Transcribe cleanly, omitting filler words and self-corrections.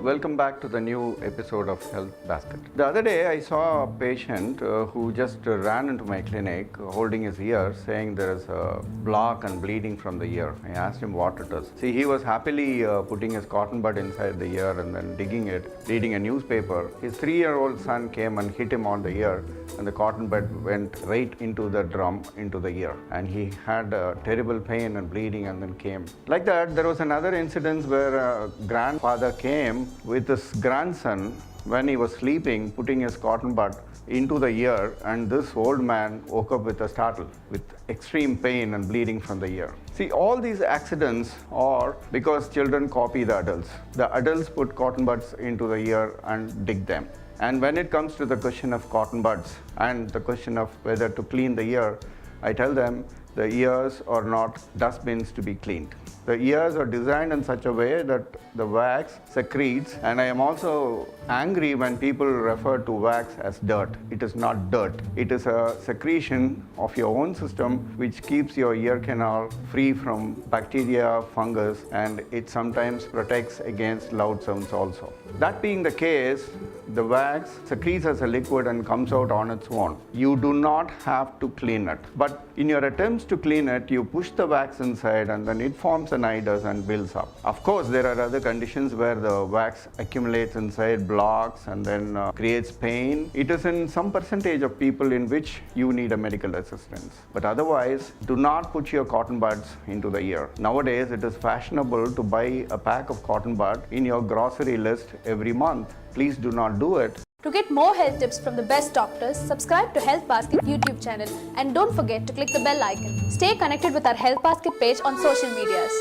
Welcome back to the new episode of Health Basket. The other day I saw a patient who just ran into my clinic holding his ear saying there is a block and bleeding from the ear. I asked him what it is. See, he was happily putting his cotton bud inside the ear and then digging it, reading a newspaper. His 3-year-old son came and hit him on the ear and the cotton bud went right into the drum, into the ear. And he had terrible pain and bleeding and then came. Like that, there was another incident where a grandfather came with his grandson when he was sleeping, putting his cotton bud into the ear, and this old man woke up with a startle, with extreme pain and bleeding from the ear. See, all these accidents are because children copy the adults. The adults put cotton buds into the ear and dig them. And when it comes to the question of cotton buds and the question of whether to clean the ear, I tell them the ears are not dustbins to be cleaned. The ears are designed in such a way that the wax secretes, and I am also angry when people refer to wax as dirt. It is not dirt. It is a secretion of your own system which keeps your ear canal free from bacteria, fungus, and it sometimes protects against loud sounds also. That being the case, the wax secretes as a liquid and comes out on its own. You do not have to clean it. But in your attempts to clean it, you push the wax inside and then it forms an nidus and builds up. Of course, there are other conditions where the wax accumulates inside, blocks, and then creates pain. It is in some percentage of people in which you need a medical assistance. But otherwise, do not put your cotton buds into the ear. Nowadays, it is fashionable to buy a pack of cotton bud in your grocery list every month. Please do not do it. To get more health tips from the best doctors, subscribe to Health Basket YouTube channel and don't forget to click the bell icon. Stay connected with our Health Basket page on social medias.